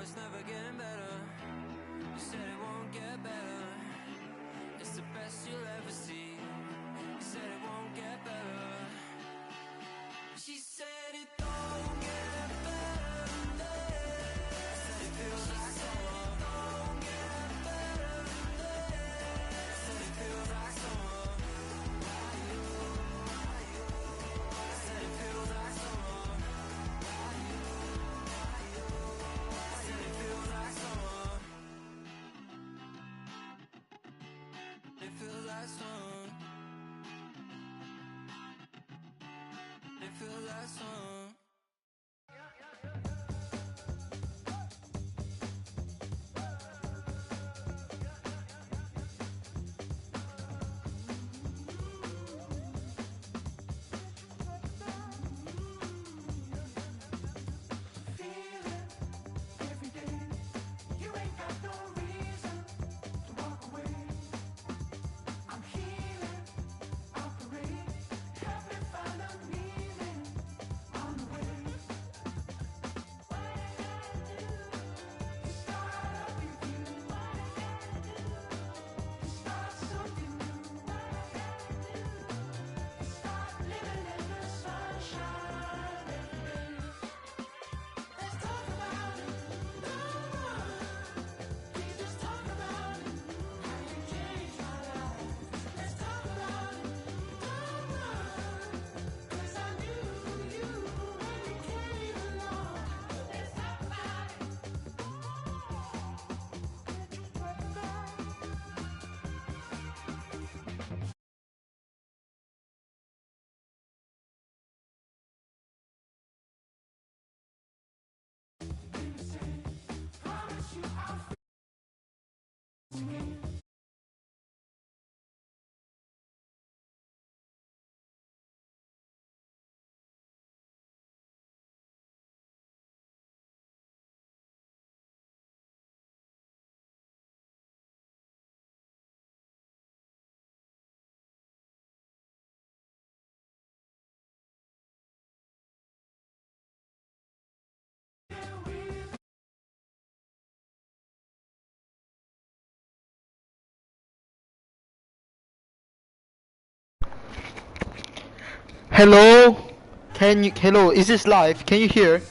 it's never getting better. You said it won't get better. It's the best you'll ever see. You said it won't get better. She said it don't get better than this. I said it feels like summer. Don't get better than this. I said it feels like summer. I said it feels like summer. I said it feels like summer. It feels like summer. It feels like summer. Hello? Hello, is this live? Can you hear?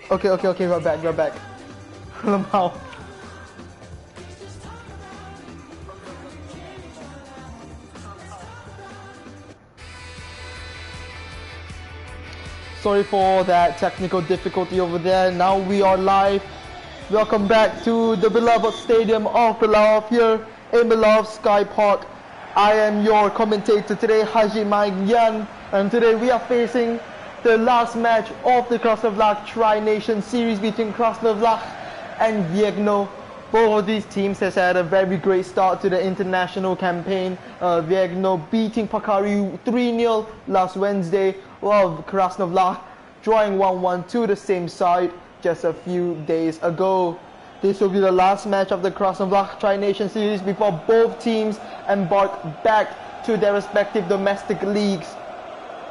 Okay, we're back. Lemau. Sorry for that technical difficulty over there. Now we are live. Welcome back to the beloved stadium of Beloved here in beloved Sky Park. I am your commentator today, Haji Mike Yan, and today we are facing the last match of the Krasnovlac Tri-Nation Series between Krasnovlac and Vegno. Both of these teams has had a very great start to the international campaign. Vegno beating Pakari 3-0 last Wednesday, while Krasnovlac drawing 1-1 to the same side just a few days ago. This will be the last match of the Krasnovlac Tri-Nation Series before both teams embark back to their respective domestic leagues.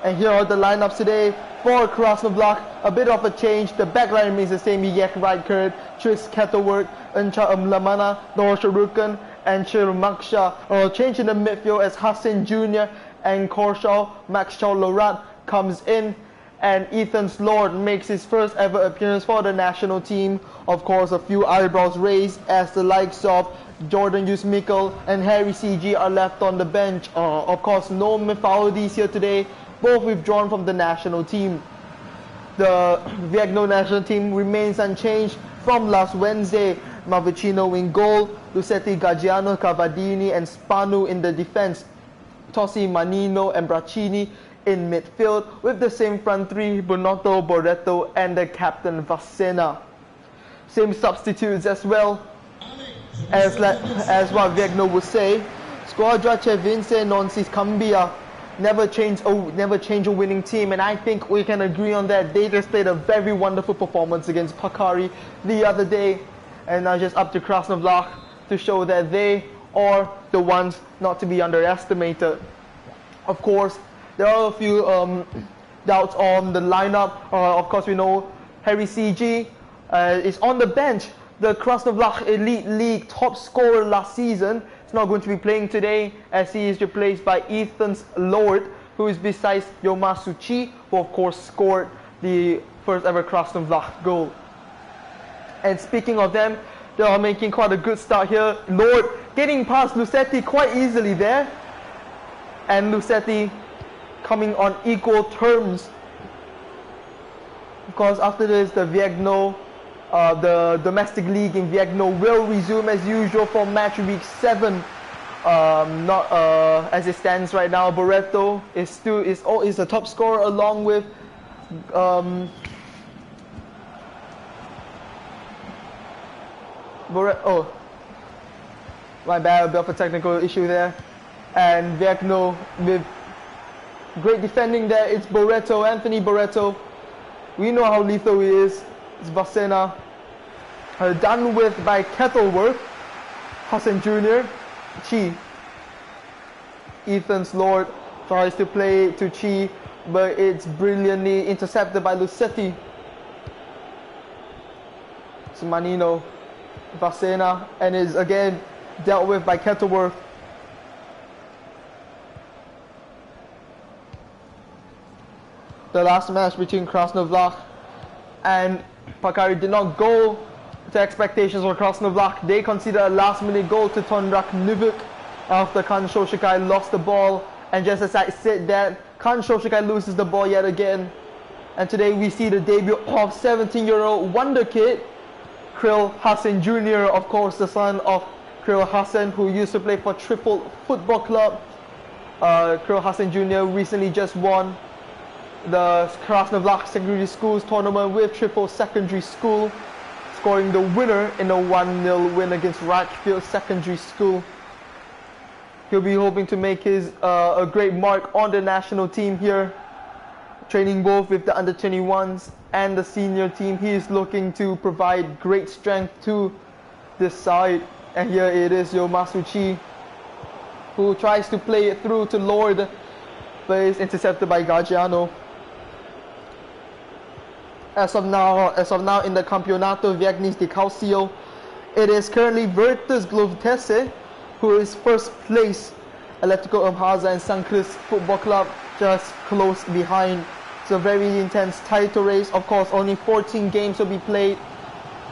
And here are the lineups today for Krasnovlac. A bit of a change. The backline remains the same. Yek Rijkaard, Tris Kettlework, Uncha Lamana, Nor Sharukan, and Chirmaksha. Change in the midfield as Hassan Jr. and Korshaw, Max Chow Lorat comes in. And Ethan Lord makes his first ever appearance for the national team. Of course, a few eyebrows raised as the likes of Jordan Yusmikkel and Harry CG are left on the bench. Of course, no Mifaudi's here today, both withdrawn from the national team. The Vegno national team remains unchanged from last Wednesday. Mavicino in goal, Lucetti, Gaggiano, Cavadini and Spanu in the defense. Tossi, Manino and Braccini in midfield with the same front three, Bonotto, Boretto and the captain Vassena. Same substitutes as well as what Vegno would say. Squadra Vince non si cambia. Never change a winning team, and I think we can agree on that. They just played a very wonderful performance against Pakari the other day, and now just up to Krasnovlac to show that they are the ones not to be underestimated. Of course, there are a few doubts on the lineup. Of course, we know Harry CG is on the bench. The Krasnovlac Elite League top scorer last season is not going to be playing today, as he is replaced by Ethan's Lord, who is besides Yomasu Chi, who of course scored the first ever Krasnovlac goal. And speaking of them, they are making quite a good start here. Lord getting past Lucetti quite easily there, and Lucetti coming on equal terms. Of course, after this, the Vegno, the domestic league in Vegno will resume as usual for match week 7. Not as it stands right now. Barreto is the top scorer along with my bad, a bit of a technical issue there. And Vegno with great defending there. It's Barreto, Anthony Barreto. We know how lethal he is. It's Vasena. Done with by Kettleworth. Hassan Jr. Chi. Ethan's Lord tries to play to Chi, but it's brilliantly intercepted by Lucetti. It's Manino. Vasena, and is again dealt with by Kettleworth. The last match between Krasnovlac and Pakari did not go to expectations for Krasnovlac. They conceded a last-minute goal to Tonrak Nuvuk after Kan Shoshikai lost the ball. And just as I said that, Kan Shoshikai loses the ball yet again. And today we see the debut of 17-year-old wonder kid Krill Hassan Jr., of course the son of Krill Hassan, who used to play for Triple Football Club. Krill Hassan Jr. recently just won the Krasnovlac Secondary Schools tournament with Triple Secondary School, scoring the winner in a 1-0 win against Radfield Secondary School. He'll be hoping to make his a great mark on the national team here, training both with the under-21s and the senior team. He is looking to provide great strength to this side. And here it is Yomasu Chi, who tries to play it through to Lord, but is intercepted by Gagiano. As of now in the Campionato Viegnis di Calcio, it is currently Virtus Glovtese who is first place. Atletico Amhaza and San Cris Football Club just close behind. It's a very intense title race. Of course, only 14 games will be played,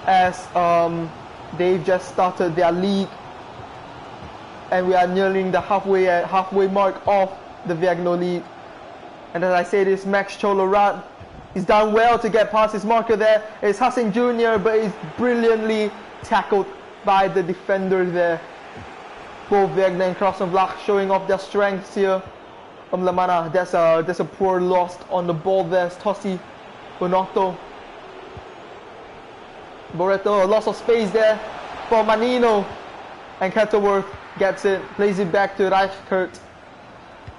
as they've just started their league, and we are nearing the halfway mark of the Vegno league. And as I say this, Max Cholorat, he's done well to get past his marker there. It's Hassan Jr., but he's brilliantly tackled by the defender there. Both Vegno and Krasnovlac showing off their strengths here. Lamana, there's a poor loss on the ball there. It's Tossi Bonotto. Barreto, a loss of space there for Manino, and Kettleworth gets it, plays it back to Reichert,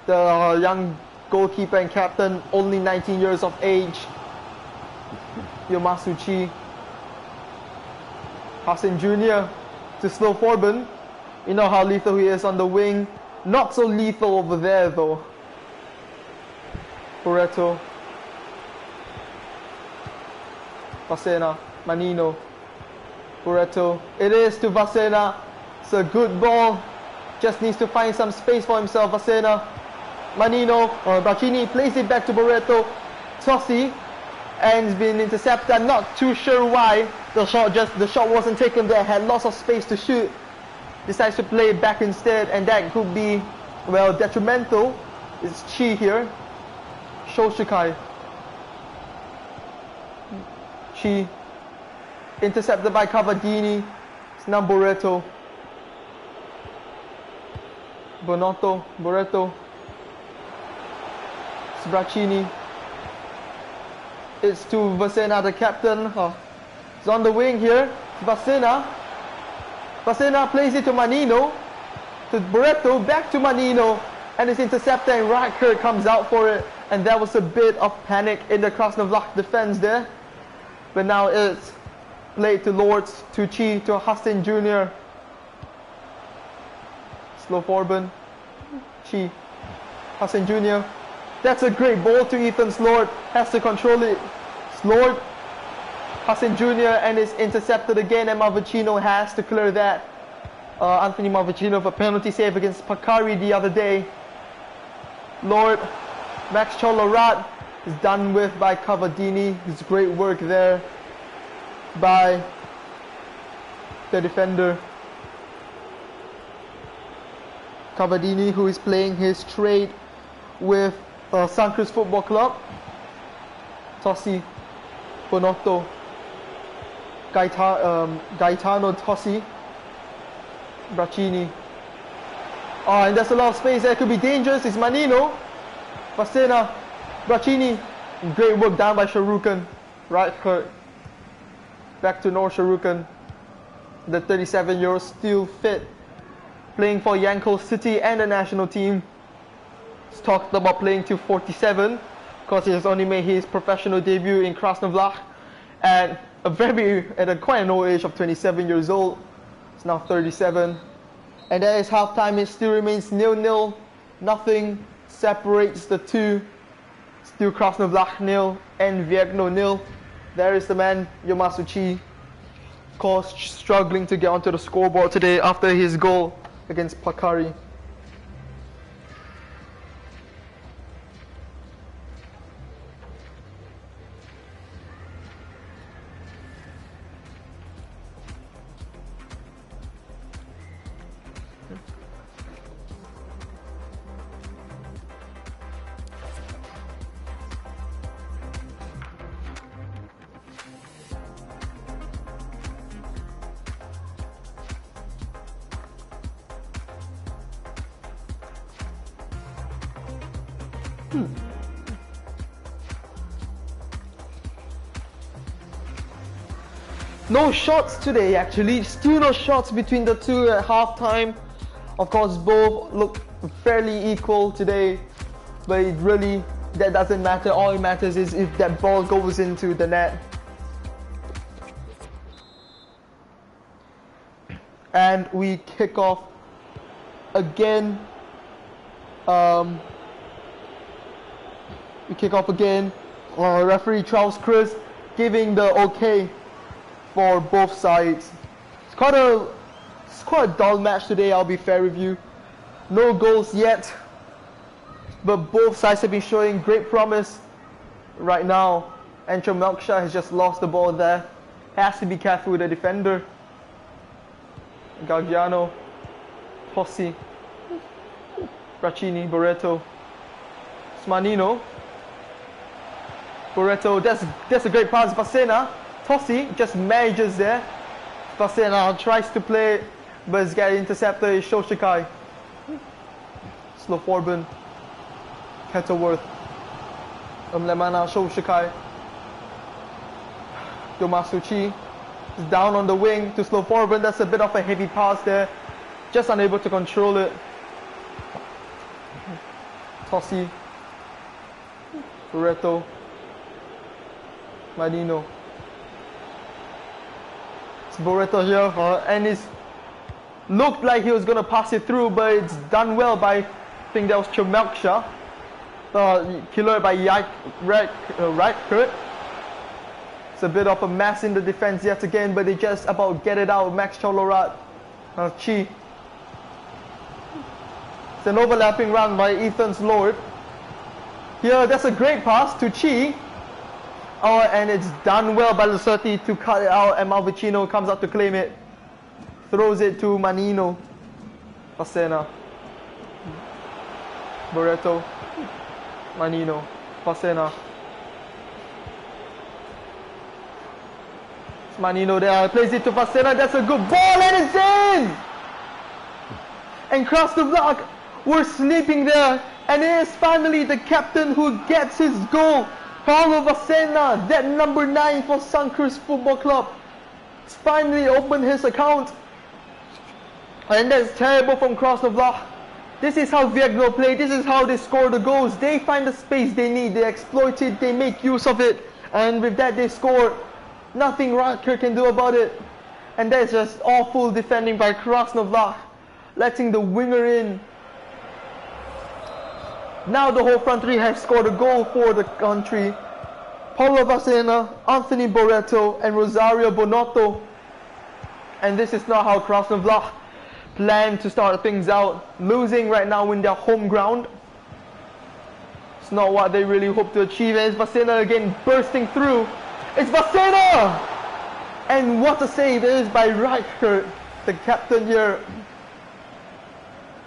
the young goalkeeper and captain, only 19 years of age. Yomasu Chi. Hassan Jr. to Slow Forban. You know how lethal he is on the wing. Not so lethal over there though. Barreto. Vasena. Manino. Barreto. It is to Vasena. It's a good ball. Just needs to find some space for himself. Vasena. Manino. Bracchini plays it back to Barreto. Tossi. And it's been intercepted. I'm not too sure why. The shot wasn't taken there. Had lots of space to shoot. Decides to play it back instead, and that could be, well, detrimental. It's Chi here. Shoshikai. Chi. Intercepted by Cavadini. It's now Barreto. Bonotto. Barreto. It's Bracchini. It's to Vasena, the captain. It's on the wing here. It's Vasena. Vasena plays it to Manino. To Barreto. Back to Manino. And it's intercepted, and Reichert comes out for it. And there was a bit of panic in the Krasnovlac defense there. But now it's played to Lords, to Chi, to Hassan Jr. Slow Forban. Chi. Hassan Jr. That's a great ball to Ethan Slord. Has to control it. Slord. Hassan Jr. and is intercepted again, and Malvicino has to clear that. Anthony Malvicino for penalty save against Pakari the other day. Lord. Max Cholorat is done with by Cavadini. It's great work there by the defender. Cavadini, who is playing his trade with Sancruz Football Club. Tossi, Bonotto, Gaetano Tossi, Braccini. Oh, and there's a lot of space there. Could be dangerous. It's Manino, Basena, Braccini. Great work done by Sharukan. Right foot. Back to Nor Sharukan. The 37-year-old still fit, playing for Yankel City and the national team. He's talked about playing till 47 because he has only made his professional debut in Krasnovlac at quite an old age of 27 years old. He's now 37. And there is halftime. It still remains 0-0. Nothing separates the two. Still Krasnovlac 0 and Vegno 0. There is the man, Yomasuchi, of course, struggling to get onto the scoreboard today after his goal against Pakari. No shots today, actually. Still no shots between the two at halftime. Of course, both look fairly equal today, but it really, that doesn't matter. All it matters is if that ball goes into the net. And we kick off again. Referee Charles Chris giving the okay for both sides. It's quite a dull match today, I'll be fair with you. No goals yet, but both sides have been showing great promise right now. Ancho Melksha has just lost the ball there. Has to be careful with the defender. Gagliano, Tossi, Braccini, Barreto, Smanino, Barreto, that's a great pass. Basena, Tossi just manages there. Basena tries to play, but his guy interceptor is Shoshikai. Slow Forban, Kettleworth, Lemana, Shoshikai. Yomasuchi is down on the wing to Slow Forban. That's a bit of a heavy pass there. Just unable to control it. Tossi, Barreto, Manino. It's Barreto here, and it looked like he was going to pass it through, but it's done well by, I think that was Chomelksha. Killed by Reichert. It's a bit of a mess in the defense yet again, but they just about get it out. Max Cholorat, Chi. It's an overlapping run by Ethan's Lord. Here, that's a great pass to Chi. Oh, and it's done well by Lucerti to cut it out, and Malvicino comes up to claim it. Throws it to Manino. Pasena. Barreto. Manino. Pasena. It's Manino there. Plays it to Pasena. That's a good ball, and it's in! And Krasnovlac were sleeping there, and it is finally the captain who gets his goal. Paulo Vasena, that number 9 for Sancruz Football Club, has finally opened his account. And that's terrible from Krasnovlac. This is how Vegno play. This is how they score the goals. They find the space they need. They exploit it. They make use of it. And with that, they score. Nothing Radker can do about it. And that's just awful defending by Krasnovlac, letting the winger in. Now the whole front three has scored a goal for the country. Paulo Vasena, Anthony Barreto, and Rosario Bonotto. And this is not how Krasnovlac planned to start things out. Losing right now in their home ground. It's not what they really hope to achieve. And it's Vasena again bursting through. It's Vasena! And what a save it is by Reichert, the captain here.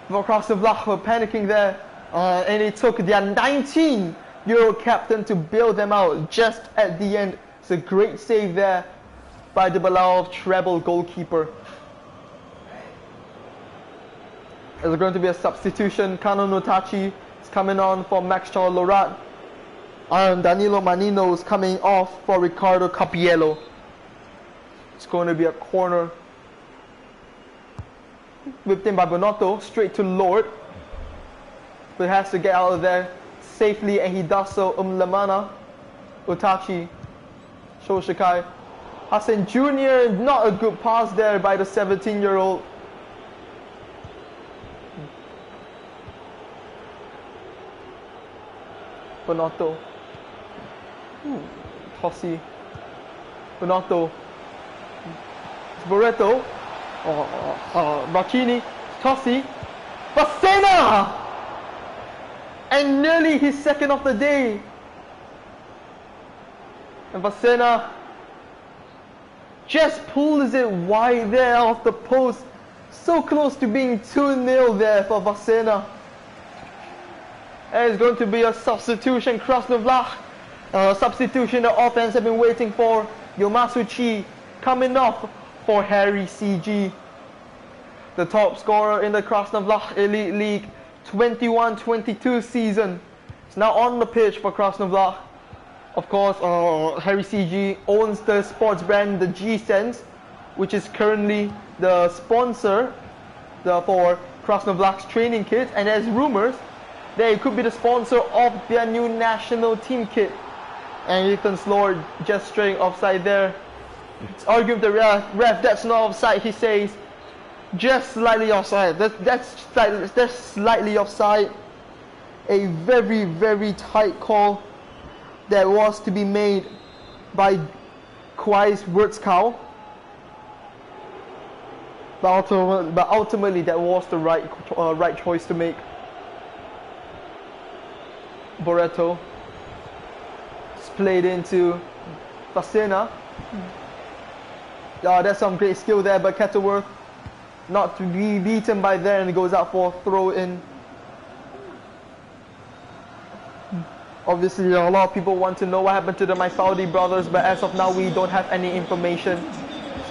For Krasnovlac were panicking there. And it took their 19-year-old captain to bail them out just at the end. It's a great save there by the beloved treble goalkeeper. There's going to be a substitution. Kanon Otachi is coming on for Max Charles Lorat. And Danilo Manino is coming off for Ricardo Capiello. It's going to be a corner. Whipped in by Bonotto, straight to Lord. But has to get out of there safely, and he does so. Lamana, Otachi, Shoshikai. Hassan Jr., not a good pass there by the 17-year-old. Bonotto. Tossi. Bonotto. Barreto. Bacchini. Tossi. Vasena! And nearly his second of the day. And Vasena just pulls it wide there off the post. So close to being 2-0 there for Vasena. And it's going to be a substitution. Krasnovlac. Substitution the offense have been waiting for. Yomasuchi coming off for Harry CG. The top scorer in the Krasnovlac Elite League 21-22 season. It's now on the pitch for Krasnovlac. Of course, Harry CG owns the sports brand, the G-Sense, which is currently the sponsor for Krasnovlac's training kit. And there's rumors that it could be the sponsor of their new national team kit. And Ethan Slord just straying offside there. It's arguing with the ref, that's not offside, he says. Just slightly offside. That's slightly offside. A very, very tight call that was to be made by Quais Wurzkau. But ultimately, that was the right choice to make. Barreto played into Vasena. That's some great skill there, but Kettleworth not to be beaten by there, and it goes out for a throw in. Obviously, a lot of people want to know what happened to the Maisaudi brothers, but as of now, we don't have any information.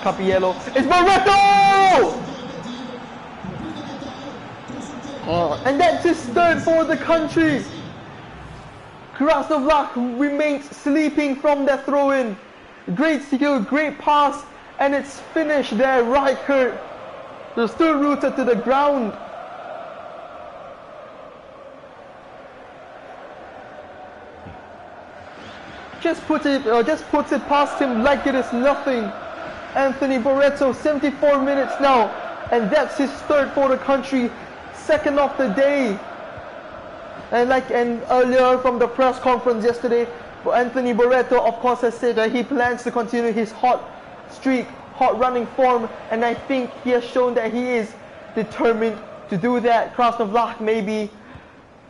Capiello. It's Barreto! And that's his third for the country. Krasnovlac remains sleeping from that throw-in. Great skill, great pass, and it's finished there. Reichert. They're still rooted to the ground. Just puts it past him like it is nothing. Anthony Barreto, 74 minutes now, and that's his third for the country, second of the day. And earlier from the press conference yesterday, Anthony Barreto, of course, has said that he plans to continue his hot streak, hot running form, and I think he has shown that he is determined to do that. Krasnovlac may be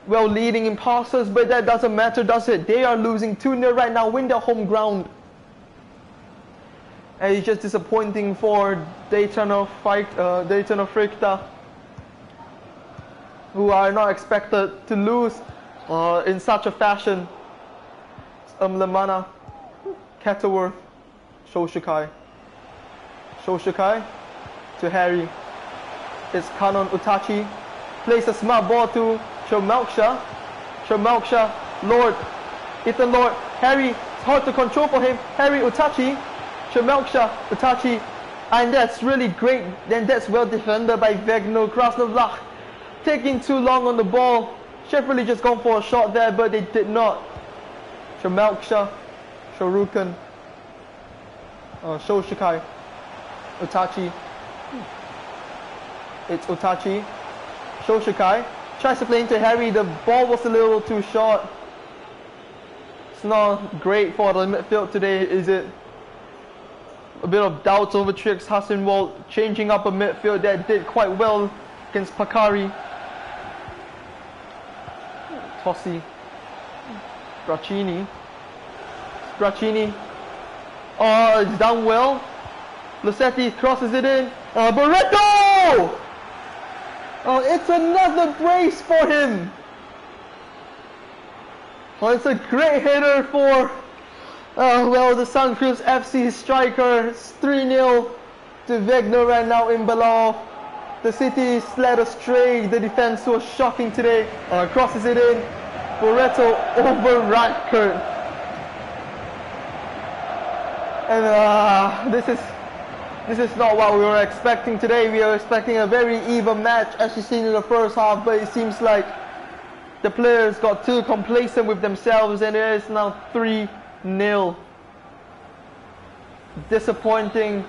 leading in passes, but that doesn't matter, does it? They are losing 2-0 right now, win their home ground. And it's just disappointing for Daytona Frykta, who are not expected to lose in such a fashion. Lamana, Kettleworth, Shoshikai to Harry. It's Kanon Utachi. Plays a smart ball to Shomelksha, Lord, Ethan Lord, Harry, it's hard to control for him. Harry Utachi, Shomelksha, Utachi, and that's really great. Then that's well defended by Vegno. Krasnovlac taking too long on the ball. Should have really just gone for a shot there, but they did not. Shomelksha, Shorukan, Shoshikai, Utachi. It's Utachi, Shoshikai, Tries to play into Harry. The ball was a little too short. It's not great for the midfield today, is it? A bit of doubts over Trix Hassenwald changing up a midfield that did quite well against Pakari. Tossi. Bracchini. Oh, it's done well. Lucetti crosses it in. Barreto! Oh, it's another brace for him. Oh, it's a great hitter for, well, the Sun Cruz FC striker. It's 3-0 to Vegno right now in Belov. The City led astray. The defense was shocking today. Crosses it in. Barreto over Radkert. And this is not what we were expecting today. We were expecting a very even match, as you've seen in the first half, but it seems like the players got too complacent with themselves, and it is now 3-0. Disappointing.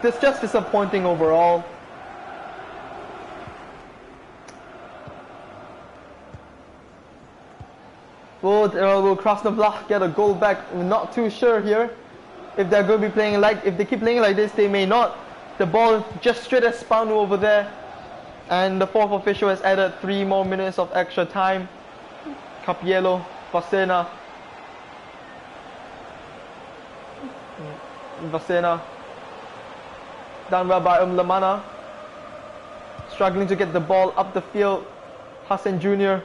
It's just disappointing overall. Will Krasnovlac get a goal back? We're not too sure here. If they're going to be playing if they keep playing like this, they may not. The ball just straight as Spanu over there. And the fourth official has added 3 more minutes of extra time. Capiello, Vasena. Done well by Lamana. Struggling to get the ball up the field. Hassan Jr.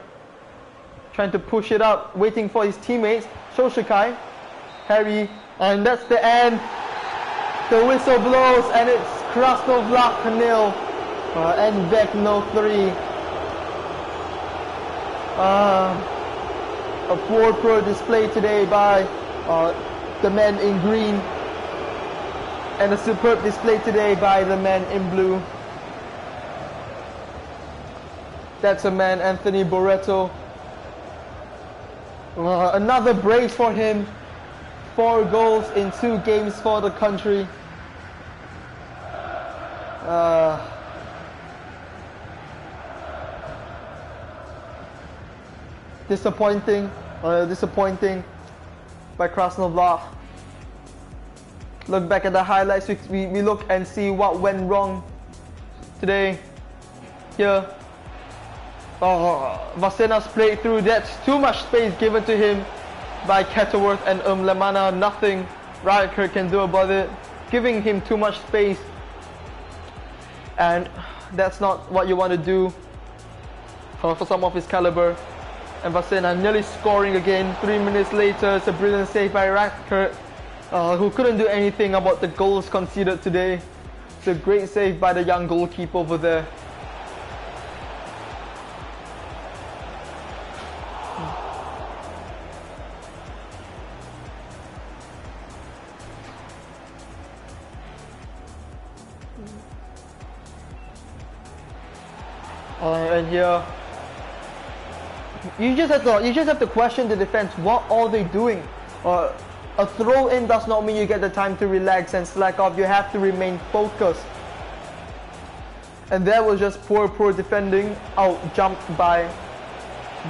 trying to push it up, waiting for his teammates. Shoshikai, Harry, and that's the end. The whistle blows, and it's Krasnovlac 0 and Vegno 3. A poor display today by the men in green, and a superb display today by the men in blue. That's a man, Anthony Barreto. Another brace for him. 4 goals in 2 games for the country. Disappointing by Krasnovlac. Look back at the highlights. We look and see what went wrong today. Here, Vasena's played through. That's too much space given to him by Ketterworth and Lemana. Nothing Radkert can do about it, giving him too much space, and that's not what you want to do for some of his caliber. And Vasena nearly scoring again 3 minutes later. It's a brilliant save by Radkert, who couldn't do anything about the goals conceded today. It's a great save by the young goalkeeper over there. And here, you just have to question the defense. What are they doing? A throw in does not mean you get the time to relax and slack off. You have to remain focused. And that was just poor defending. Out jumped by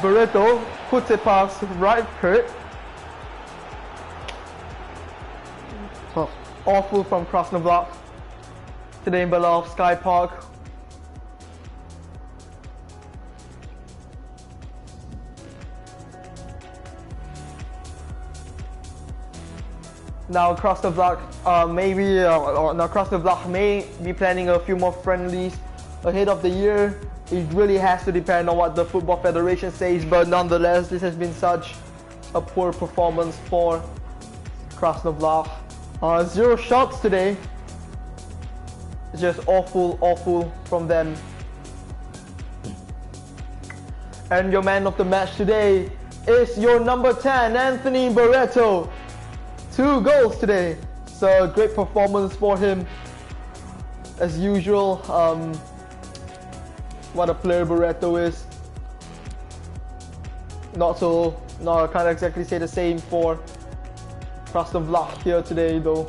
Barreto. Puts it past Radkert. Awful from Krasnovlac today in Belov Sky Park. Now Krasnovlac Krasnovlac may be planning a few more friendlies ahead of the year. It really has to depend on what the Football Federation says, but nonetheless, this has been such a poor performance for Krasnovlac. 0 shots today. It's just awful from them. And your man of the match today is your number 10, Anthony Barreto. 2 goals today, so a great performance for him as usual. What a player Barreto is. I can't exactly say the same for Krasnovlac here today though.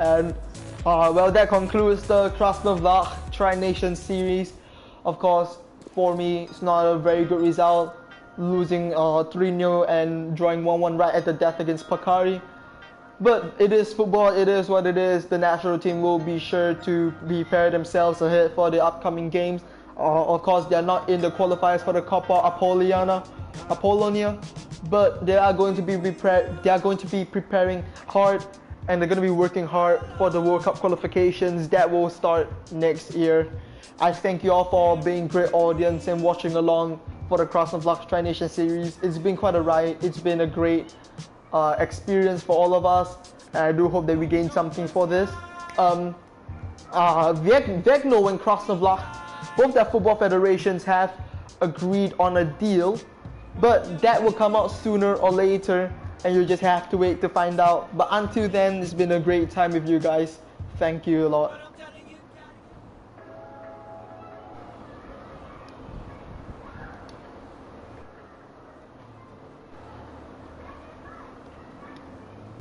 And well, that concludes the Krasnovlac Tri-Nation series. Of course, for me, it's not a very good result, losing 3-0 and drawing 1-1 right at the death against Pakari. But it is football, it is what it is. The national team will be sure to prepare themselves ahead for the upcoming games. Of course, they are not in the qualifiers for the Copa Apollonia, but they are going to be preparing hard, and they're going to be working hard for the World Cup qualifications that will start next year. I thank you all for being great audience and watching along for the Krasnovlac Tri-Nation series. It's been quite a ride. It's been a great experience for all of us, and I do hope that we gain something for this. Vegno and Krasnovlac, both their football federations have agreed on a deal, but that will come out sooner or later, and you just have to wait to find out. But until then, it's been a great time with you guys. Thank you a lot.